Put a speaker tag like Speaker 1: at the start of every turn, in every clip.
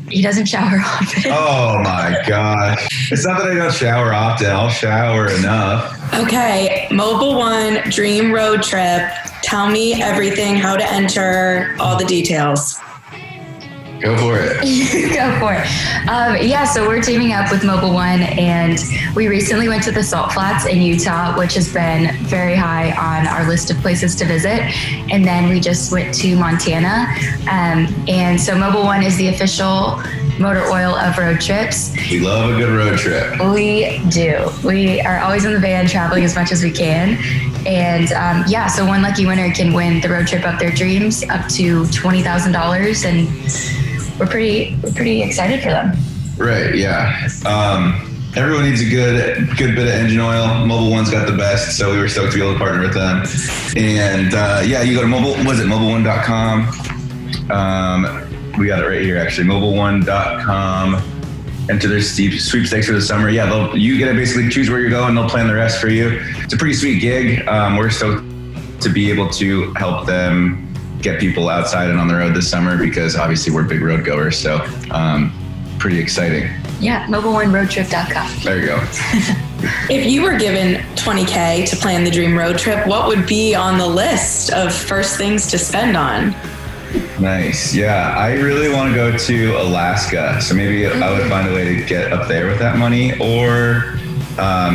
Speaker 1: He doesn't shower often.
Speaker 2: Oh my gosh. It's not that I don't shower often. I'll shower enough.
Speaker 3: Okay. Mobile One dream road trip. Tell me everything, how to enter, all the details.
Speaker 2: Go for it.
Speaker 1: Go for it. So we're teaming up with Mobile One, and we recently went to the Salt Flats in Utah, which has been very high on our list of places to visit. And then we just went to Montana. And so Mobile One is the official motor oil of road trips.
Speaker 2: We love a good road trip.
Speaker 1: We do. We are always in the van traveling as much as we can. And so one lucky winner can win the road trip of their dreams up to $20,000. And we're pretty excited for them.
Speaker 2: Right, yeah. Everyone needs a good bit of engine oil. Mobile One's got the best, so we were stoked to be able to partner with them. And you go to mobileone.com. We got it right here, actually. mobileone.com. Enter their sweepstakes for the summer. Yeah, you get to basically choose where you're going. They'll plan the rest for you. It's a pretty sweet gig. We're stoked to be able to help them get people outside and on the road this summer, because obviously we're big road goers. So pretty exciting.
Speaker 1: Yeah, mobileoneroadtrip.com.
Speaker 2: There you go.
Speaker 3: If you were given $20K to plan the dream road trip, what would be on the list of first things to spend on?
Speaker 2: Nice. Yeah, I really want to go to Alaska. So maybe I would find a way to get up there with that money, or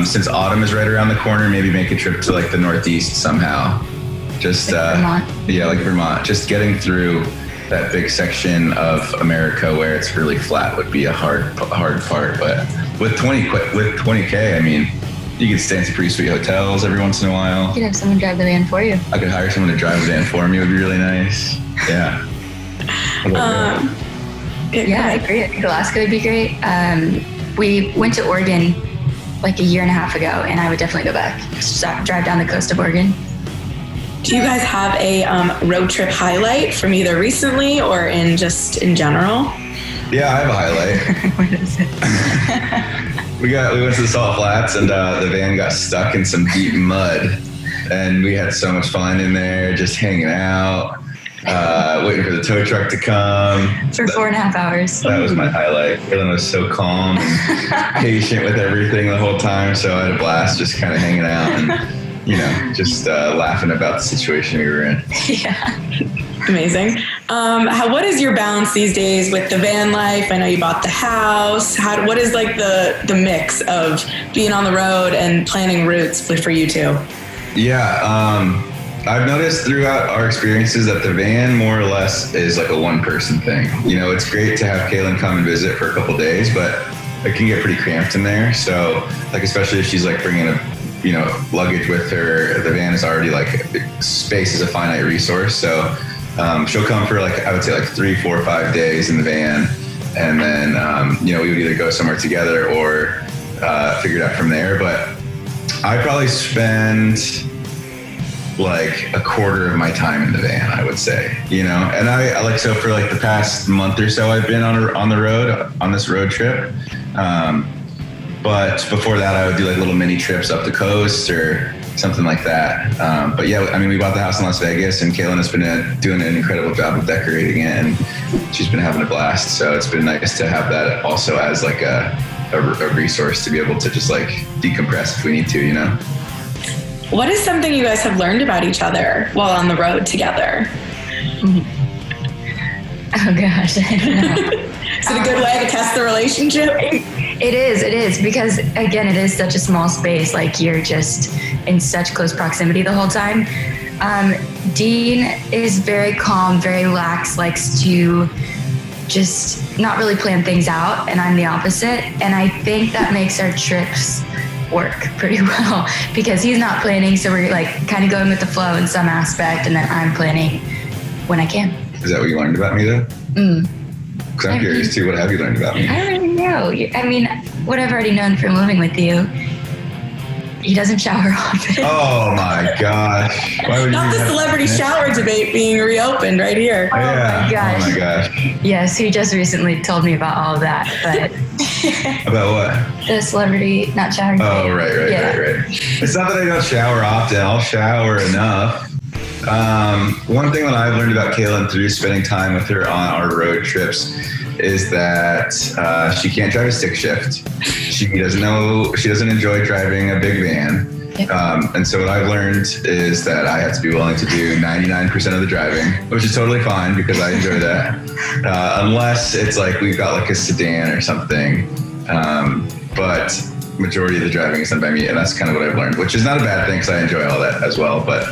Speaker 2: since autumn is right around the corner, maybe make a trip to like the Northeast somehow. Just
Speaker 1: Vermont.
Speaker 2: Yeah, like Vermont. Just getting through that big section of America where it's really flat would be a hard part. But with 20K, I mean, you could stay in some pretty sweet hotels every once in a while.
Speaker 1: You could have someone drive the van for you.
Speaker 2: I could hire someone to drive the van for me. It would be really nice. Yeah.
Speaker 1: I agree. I think Alaska would be great. We went to Oregon like a year and a half ago, and I would definitely go back. Just drive down the coast of Oregon.
Speaker 3: Do you guys have a road trip highlight from either recently or in general?
Speaker 2: Yeah, I have a highlight.
Speaker 1: What is it?
Speaker 2: We went to the Salt Flats, and the van got stuck in some deep mud, and we had so much fun in there, just hanging out, waiting for the tow truck to come.
Speaker 1: For 4.5 hours.
Speaker 2: That was my highlight. Caelynn was so calm and patient with everything the whole time, so I had a blast just kind of hanging out and just laughing about the situation we were in.
Speaker 1: Yeah.
Speaker 3: Amazing. What is your balance these days with the van life? I know you bought the house. What is like the mix of being on the road and planning routes for you two?
Speaker 2: Yeah, I've noticed throughout our experiences that the van more or less is like a one-person thing. It's great to have Caelynn come and visit for a couple days, but it can get pretty cramped in there. So, like, especially if she's like bringing luggage with her, the van is already like, space is a finite resource. So she'll come for I would say 3, 4, 5 days in the van. And then, we would either go somewhere together or figure it out from there. But I probably spend like a quarter of my time in the van, I would say, and I so for like the past month or so, I've been on the road on this road trip. But before that, I would do like little mini trips up the coast or something like that. But yeah, I mean, we bought the house in Las Vegas, and Caelynn has been doing an incredible job of decorating it, and she's been having a blast. So it's been nice to have that also as like a resource to be able to just like decompress if we need to,
Speaker 3: What is something you guys have learned about each other while on the road together?
Speaker 1: Oh gosh, I don't know.
Speaker 3: Is it a good way to test the relationship?
Speaker 1: It is, because again, it is such a small space. Like, you're just in such close proximity the whole time. Dean is very calm, very relaxed, likes to just not really plan things out, and I'm the opposite. And I think that makes our trips work pretty well, because he's not planning, so we're like kind of going with the flow in some aspect, and then I'm planning when I can.
Speaker 2: Is that what you learned about me, though? Because I'm curious too. What have you learned about me?
Speaker 1: I don't really know. I mean, what I've already known from living with you. He doesn't shower often.
Speaker 2: Oh my gosh! Why would
Speaker 3: Not the celebrity shower debate being reopened right here.
Speaker 1: Oh my gosh!
Speaker 2: Oh my gosh!
Speaker 1: Yes, he just recently told me about all of that. But
Speaker 2: about what?
Speaker 1: The celebrity not showering.
Speaker 2: Oh, right. It's not that I don't shower often. I'll shower enough. One thing that I've learned about Caelynn through spending time with her on our road trips is that she can't drive a stick shift. She doesn't enjoy driving a big van. And so what I've learned is that I have to be willing to do 99% of the driving, which is totally fine because I enjoy that. Unless it's like we've got like a sedan or something. But majority of the driving is done by me, and that's kind of what I've learned, which is not a bad thing because I enjoy all that as well. But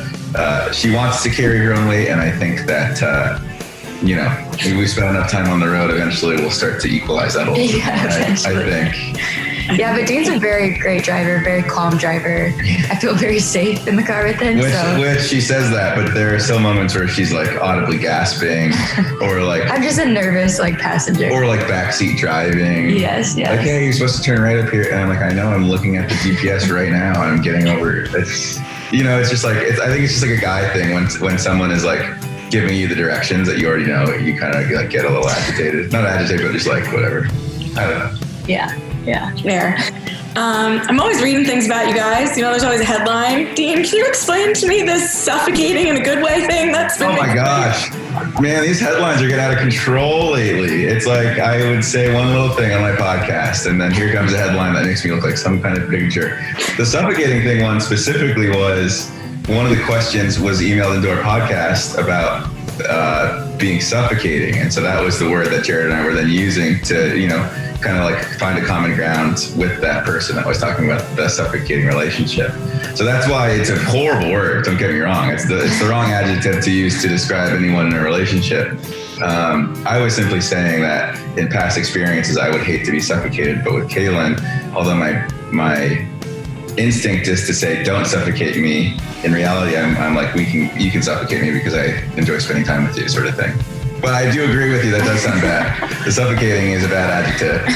Speaker 2: she wants to carry her own weight, and I think that if we spend enough time on the road, eventually we'll start to equalize that a little bit. I think.
Speaker 1: Yeah, but Dean's a very great driver, very calm driver. I feel very safe in the car with him.
Speaker 2: Which she says that, but there are still moments where she's like audibly gasping, or like
Speaker 1: I'm just a nervous like passenger,
Speaker 2: or like backseat driving.
Speaker 1: Yes.
Speaker 2: Like, hey, you're supposed to turn right up here, and I'm like, I know, I'm looking at the GPS right now, and I'm getting over. It's just like I think it's just like a guy thing when someone is like giving you the directions that you already know, you kind of like get a little agitated. Not agitated, but just like whatever. I don't know.
Speaker 1: Yeah,
Speaker 3: fair. I'm always reading things about you guys. There's always a headline. Dean, can you explain to me this suffocating in a good way thing that's been...
Speaker 2: Oh my gosh. Man, these headlines are getting out of control lately. It's like I would say one little thing on my podcast, and then here comes a headline that makes me look like some kind of big jerk. The suffocating thing one specifically was, one of the questions was emailed into our podcast about being suffocating. And so that was the word that Jared and I were then using to, kind of like find a common ground with that person that was talking about the suffocating relationship. So that's why it's a horrible word. Don't get me wrong. It's the wrong adjective to use to describe anyone in a relationship. I was simply saying that in past experiences, I would hate to be suffocated, but with Caelynn, although my instinct is to say, don't suffocate me. In reality, I'm like, you can suffocate me because I enjoy spending time with you, sort of thing. But I do agree with you, that does sound bad. The suffocating is a bad adjective.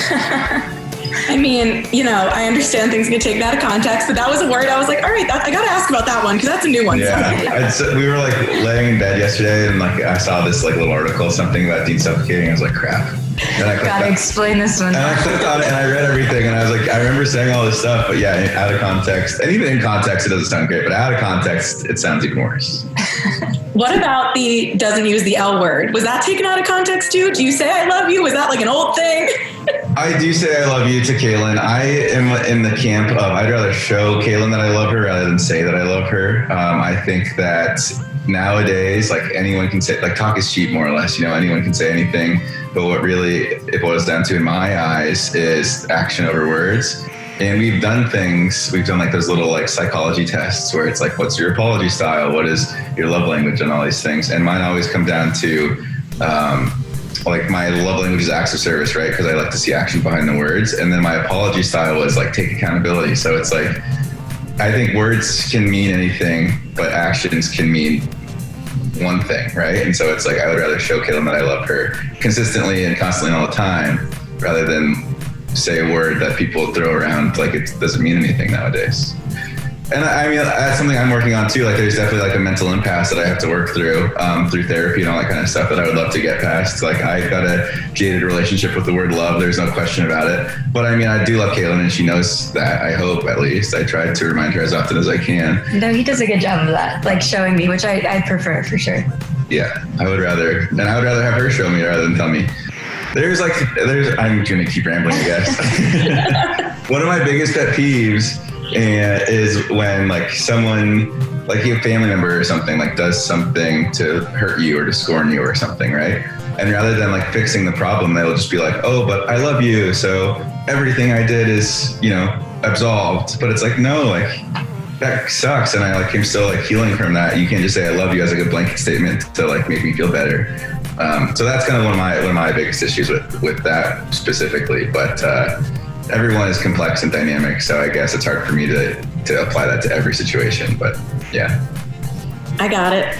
Speaker 3: I mean, I understand things get taken out of context, but that was a word I was like, all right, I got to ask about that one because that's a new one.
Speaker 2: Yeah, we were like laying in bed yesterday, and like I saw this like little article, something about Dean suffocating. I was like, crap. And I
Speaker 1: gotta explain this one.
Speaker 2: And I clicked on it and I read everything, and I was like, I remember saying all this stuff, but yeah, out of context, and even in context, it doesn't sound great, but out of context, it sounds even worse.
Speaker 3: What about the doesn't use the L word? Was that taken out of context too? Do you say I love you? Was that like an old thing?
Speaker 2: I do say I love you to Caelynn. I am in the camp of I'd rather show Caelynn that I love her rather than say that I love her. I think that nowadays, like anyone can say, like talk is cheap more or less, anyone can say anything. But what really it boils down to in my eyes is action over words. And we've done like those little like psychology tests where it's like, what's your apology style? What is your love language and all these things? And mine always come down to like my love language is acts of service, right? Because I like to see action behind the words. And then my apology style is like take accountability. So it's like, I think words can mean anything, but actions can mean one thing, right? And so it's like I would rather show Caelynn that I love her consistently and constantly all the time rather than say a word that people throw around like it doesn't mean anything nowadays. And I mean, that's something I'm working on too. Like there's definitely like a mental impasse that I have to work through therapy and all that kind of stuff that I would love to get past. Like I've got a jaded relationship with the word love. There's no question about it. But I mean, I do love Caelynn and she knows that, I hope at least. I try to remind her as often as I can.
Speaker 1: No, he does a good job of that, like showing me, which I prefer for sure.
Speaker 2: Yeah, I would rather have her show me rather than tell me. I'm going to keep rambling, I guess. One of my biggest pet peeves is when like someone, like your family member or something, like does something to hurt you or to scorn you or something, right? And rather than like fixing the problem, they'll just be like, oh, but I love you, so everything I did is, absolved. But it's like, no, like that sucks, and I like am still like healing from that. You can't just say I love you as like a blanket statement to like make me feel better. So that's kind of one of my biggest issues with that specifically. But everyone is complex and dynamic, so I guess it's hard for me to apply that to every situation. But yeah.
Speaker 3: I got it.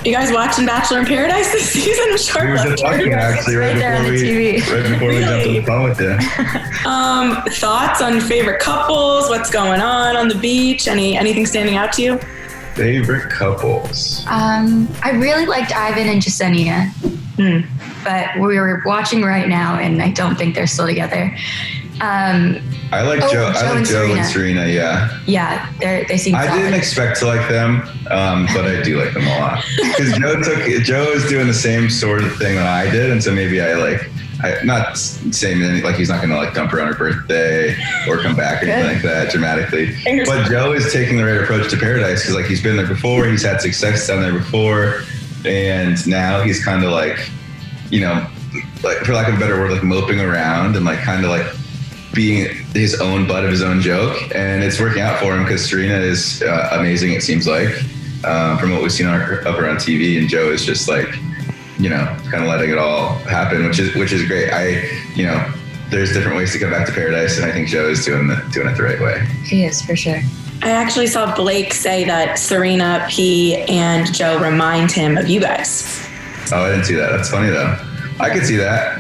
Speaker 3: You guys watching Bachelor in Paradise this season?
Speaker 2: We were just talking actually right before we jumped on the phone with you.
Speaker 3: Thoughts on favorite couples? What's going on the beach? Anything standing out to you?
Speaker 2: Favorite couples?
Speaker 1: I really liked Ivan and Jasenia, but we're watching right now, and I don't think they're still together.
Speaker 2: I like Joe. I like Joe and Serena. Yeah.
Speaker 1: Yeah, they seem.
Speaker 2: I didn't expect to like them, but I do like them a lot because Joe is doing the same sort of thing that I did, and so maybe I like not saying that like he's not going to like dump her on her birthday or come back or anything like that dramatically. But Joe is taking the right approach to Paradise because like he's been there before, he's had success down there before, and now he's kind of like, you know, like for lack of a better word, like moping around and like kind of like being his own butt of his own joke, and it's working out for him because Serena is amazing. It seems like from what we've seen of her on TV, and Joe is just like, you know, kind of letting it all happen, which is great. You know, there's different ways to come back to Paradise, and I think Joe is doing it the right way.
Speaker 1: He is, for sure.
Speaker 3: I actually saw Blac say that Serena, P, and Joe remind him of you guys.
Speaker 2: Oh, I didn't see that. That's funny though. I could see that.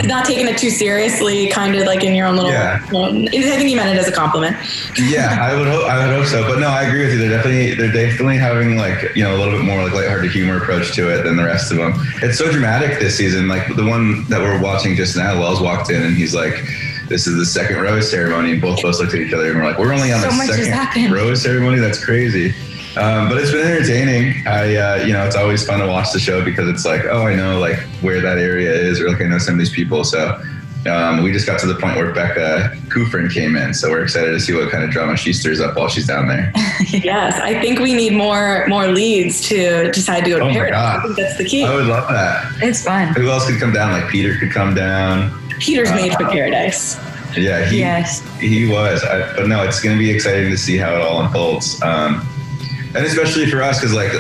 Speaker 3: Not taking it too seriously, kind of like in your own little. Yeah. I think you meant it as a compliment.
Speaker 2: Yeah, I would hope so. But no, I agree with you. They're definitely having like, you know, a little bit more like lighthearted humor approach to it than the rest of them. It's so dramatic this season. Like the one that we're watching just now, Wells walked in and he's like, "This is the second rose ceremony," and both of us looked at each other and we're like, "We're only on the second rose ceremony? That's crazy." But it's been entertaining. You know, it's always fun to watch the show because it's like, oh, I know like where that area is, or like I know some of these people. So we just got to the point where Becca Kufrin came in. So we're excited to see what kind of drama she stirs up while she's down there.
Speaker 3: Yes, I think we need more leads to decide to go to Paradise. I think that's the key.
Speaker 2: I would love that.
Speaker 1: It's fun.
Speaker 2: Who else could come down? Like Peter could come down.
Speaker 3: Peter's made for Paradise.
Speaker 2: Yeah, he was. But no, it's going to be exciting to see how it all unfolds. And especially for us, because like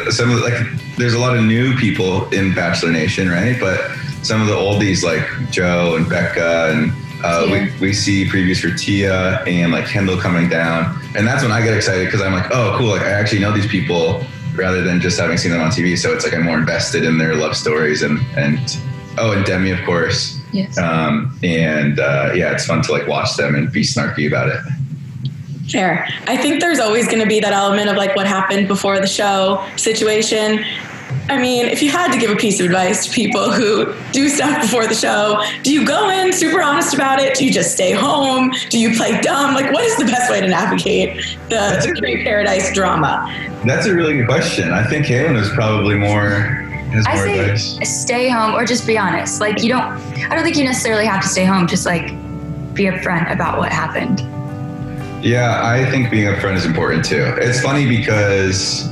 Speaker 2: there's a lot of new people in Bachelor Nation, right? But some of the oldies like Joe and Becca, and we see previews for Tia and like Kendall coming down, and that's when I get excited because I'm like, oh, cool! Like I actually know these people rather than just having seen them on TV. So it's like I'm more invested in their love stories and Demi, of course.
Speaker 1: Yes.
Speaker 2: It's fun to like watch them and be snarky about it.
Speaker 3: Fair. I think there's always going to be that element of like what happened before the show situation. I mean, if you had to give a piece of advice to people who do stuff before the show, do you go in super honest about it? Do you just stay home? Do you play dumb? Like, what is the best way to navigate the Great Paradise drama?
Speaker 2: That's a really good question. I think Caelynn is probably has more advice.
Speaker 1: Stay home or just be honest. Like, I don't think you necessarily have to stay home. Just like be upfront about what happened.
Speaker 2: Yeah, I think being upfront is important too. It's funny because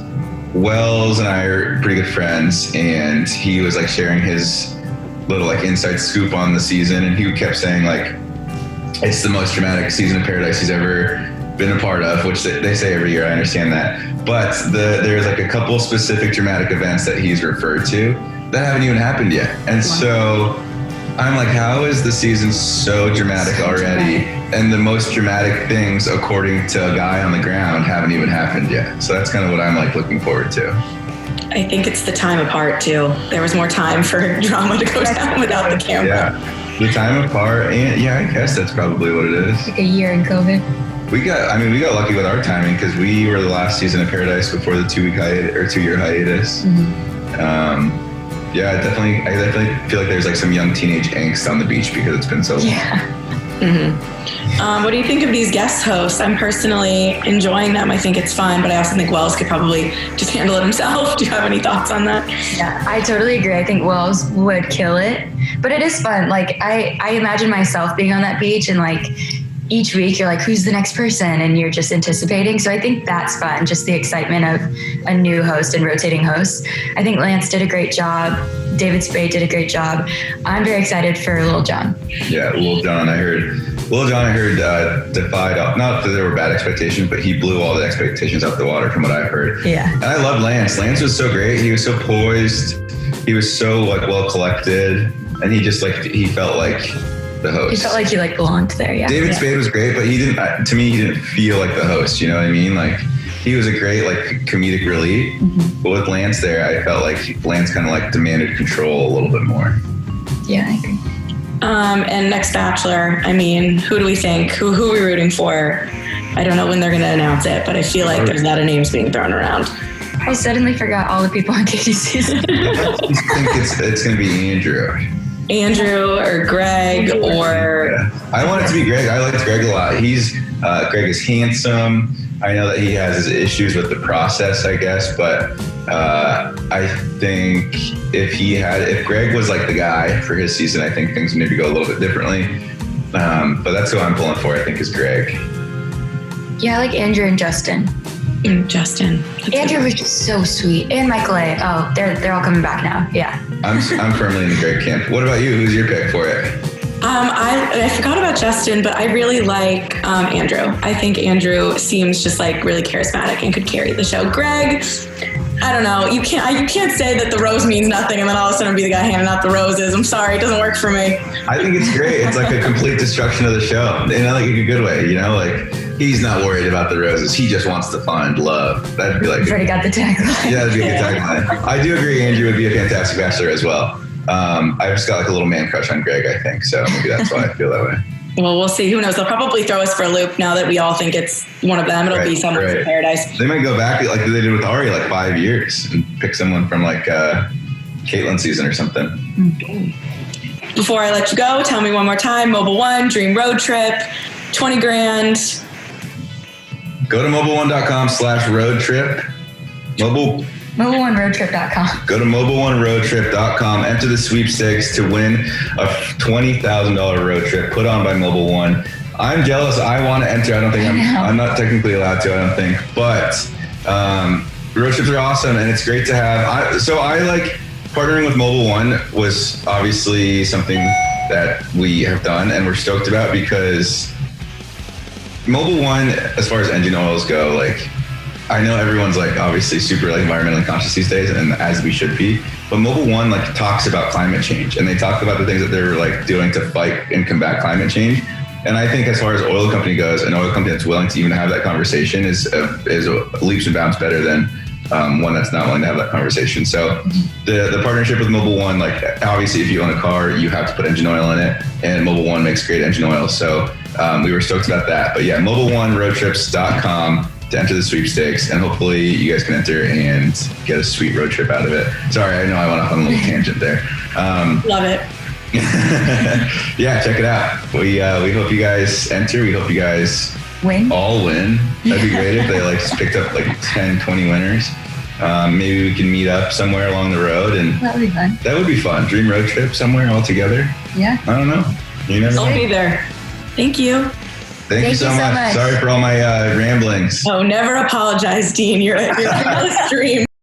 Speaker 2: Wells and I are pretty good friends, and he was like sharing his little like inside scoop on the season, and he kept saying like it's the most dramatic season of Paradise he's ever been a part of, which they say every year. I understand that, but there's like a couple specific dramatic events that he's referred to that haven't even happened yet, and so I'm like, how is the season so dramatic already? And the most dramatic things, according to a guy on the ground, haven't even happened yet. So that's kind of what I'm like looking forward to.
Speaker 3: I think it's the time apart too. There was more time for drama to go down without the camera.
Speaker 2: Yeah, the time apart, and I guess that's probably what it is.
Speaker 1: Like a year in COVID.
Speaker 2: We got lucky with our timing because we were the last season of Paradise before the 2-year hiatus. Mm-hmm. I definitely feel like there's like some young teenage angst on the beach because it's been so long.
Speaker 3: Yeah. Mm-hmm. What do you think of these guest hosts? I'm personally enjoying them. I think it's fun, but I also think Wells could probably just handle it himself. Do you have any thoughts on that?
Speaker 1: Yeah, I totally agree. I think Wells would kill it, but it is fun. Like I imagine myself being on that beach and like each week you're like, who's the next person? And you're just anticipating. So I think that's fun. Just the excitement of a new host and rotating hosts. I think Lance did a great job. David Spade did a great job. I'm very excited for Lil Jon.
Speaker 2: Yeah, Lil Jon, I heard defied, not that there were bad expectations, but he blew all the expectations out the water from what I've heard.
Speaker 1: Yeah.
Speaker 2: And I love Lance. Lance was so great. He was so poised. He was so like well collected. And he just like, he felt like the host.
Speaker 1: He felt like he like belonged there, yeah.
Speaker 2: David Spade was great, but he didn't feel like the host, you know what I mean? Like he was a great like comedic relief, mm-hmm. But with Lance there, I felt like Lance kind of like demanded control a little bit more.
Speaker 1: Yeah, I agree.
Speaker 3: And next Bachelor, I mean, who do we think? Who are we rooting for? I don't know when they're going to announce it, but I feel like there's a lot of names being thrown around.
Speaker 1: I suddenly forgot all the people on Katie's season.
Speaker 2: I think it's going to be Andrew.
Speaker 3: Andrew or Greg or...
Speaker 2: Yeah. I want it to be Greg. I liked Greg a lot. Greg is handsome. I know that he has his issues with the process, I guess, but I think if Greg was like the guy for his season, I think things would maybe go a little bit differently. But that's who I'm pulling for, I think, is Greg.
Speaker 1: Yeah, I like Andrew and Justin.
Speaker 3: Justin.
Speaker 1: Andrew was just so sweet. And Michael A. Oh, they're all coming back now. Yeah.
Speaker 2: I'm firmly in the Greg camp. What about you? Who's your pick for it?
Speaker 3: I forgot about Justin, but I really like Andrew. I think Andrew seems just like really charismatic and could carry the show. Greg, I don't know. You can't say that the rose means nothing and then all of a sudden be the guy handing out the roses. I'm sorry, it doesn't work for me.
Speaker 2: I think it's great. It's like a complete destruction of the show in like a good way. You know, like he's not worried about the roses. He just wants to find love. That'd be like.
Speaker 1: You've already got the tagline.
Speaker 2: Yeah, that'd be a good tagline. I do agree. Andrew would be a fantastic bachelor as well. I've just got like a little man crush on Greg, I think. So maybe that's why I feel that way.
Speaker 3: Well, we'll see. Who knows? They'll probably throw us for a loop now that we all think it's one of them. It'll be someone from Paradise.
Speaker 2: They might go back like they did with Ari, like 5 years and pick someone from like Caelynn season or something.
Speaker 3: Mm-hmm. Before I let you go, tell me one more time. Mobil 1, dream road trip, 20 grand.
Speaker 2: Go to mobil1.com/road trip.
Speaker 1: Mobil1roadtrip.com.
Speaker 2: Go to mobil1roadtrip.com. Enter the sweepstakes to win a $20,000 road trip put on by Mobil 1. I'm jealous. I want to enter. I'm not technically allowed to, I don't think. But road trips are awesome, and it's great to have. I like partnering with Mobil 1 was obviously something that we have done, and we're stoked about because Mobil 1, as far as engine oils go, like, I know everyone's like obviously super like environmentally conscious these days, and as we should be. But Mobil 1 like talks about climate change, and they talk about the things that they're like doing to fight and combat climate change. And I think as far as oil company goes, an oil company that's willing to even have that conversation is leaps and bounds better than one that's not willing to have that conversation. So the partnership with Mobil 1, like obviously if you own a car, you have to put engine oil in it, and Mobil 1 makes great engine oil. So we were stoked about that. But yeah, mobil1roadtrips.com to enter the sweepstakes, and hopefully you guys can enter and get a sweet road trip out of it. Sorry, I know I went off on a little tangent there.
Speaker 3: Love it.
Speaker 2: Yeah, check it out. We hope you guys enter. We hope you guys all win. That'd be great if they like picked up like 10, 20 winners. Maybe we can meet up somewhere along the road, and
Speaker 1: that would be fun.
Speaker 2: That would be fun. Dream road trip somewhere all together.
Speaker 1: Yeah.
Speaker 2: I don't know. You never know.
Speaker 3: I'll be there. Thank you.
Speaker 2: Thank you so much. Sorry for all my ramblings.
Speaker 3: Oh, never apologize, Dean. You're a dream.